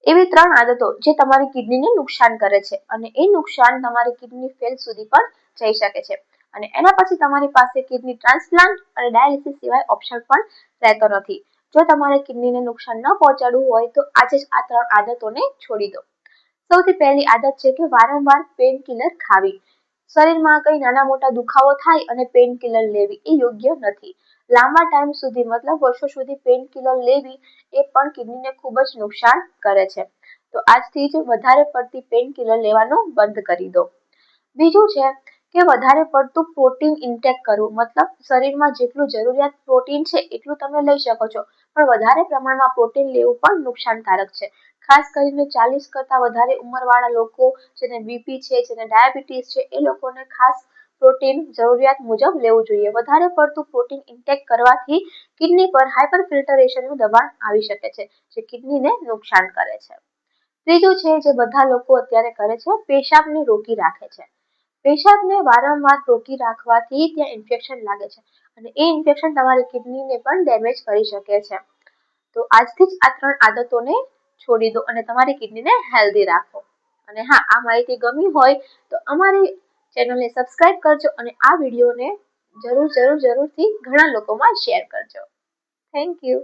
એવી 3 આદતો જે તમારી કિડનીને નુકસાન કરે છે અને એ નુકસાન તમારી કિડની ફેલ સુધી પણ જઈ શકે છે અને એના પછી તમારી પાસે કિડની ટ્રાન્સપ્લાન્ટ અને ડાયાલિસિસ સિવાય ઓપ્શન પણ રહેતો નથી. જો તમારે કિડનીને નુકસાન ન પહોંચાડવું હોય તો આજે જ આ 3 આદતોને છોડી દો. સૌથી પહેલી આદત છે કે વારંવાર પેઇન કિલર ખાવી. શરીરમાં કંઈ નાના મોટા દુખાવો થાય અને પેઇન કિલર લેવી એ યોગ્ય નથી. લાંબા ટાઈમ સુધી મતલબ વર્ષો સુધી પેઇન કિલર લેવી એ પણ કિડનીને ખૂબ જ નુકસાન કરે છે. તો આજથી જ વધારે પડતી પેઇન કિલર લેવાનું બંધ કરી દો. બીજું છે કે વધારે પડતું પ્રોટીન ઇન્ટેક કરવું, મતલબ શરીરમાં જેટલું જરૂરિયાત પ્રોટીન છે એટલું તમે લઈ શકો છો, પણ વધારે પ્રમાણમાં પ્રોટીન લેવું પણ નુકસાનકારક છે. ખાસ કરીને 40 કરતાં વધારે ઉંમરવાળા લોકો, જેને બીપી છે, જેને ડાયાબિટીસ છે, એ લોકોને ખાસ પ્રોટીન જરૂરિયાત મુજબ લેવું જોઈએ. વધારે પડતું પ્રોટીન ઇન્ટેક કરવાથી કિડની પર હાઇપર ફિલ્ટરેશનનું દબાણ આવી શકે છે, જે કિડનીને નુકસાન કરે છે. ત્રીજું છે જે બધા લોકો અત્યારે કરે છે, પેશાબને રોકી રાખે છે. પેશાબને વારંવાર રોકી રાખવાથી ત્યાં ઇન્ફેક્શન લાગે છે અને એ ઇન્ફેક્શન તમારી કિડનીને પણ ડેમેજ કરી શકે છે. તો આજથી જ આ 3 આદતોને છોડી દો અને તમારી કિડનીને હેલ્ધી રાખો. અને હા, આ માહિતી ગમી હોય તો અમારી ચેનલને સબસ્ક્રાઇબ કરજો અને આ વિડીયોને જરૂરથી ઘણા લોકોમાં શેર કરજો. Thank you.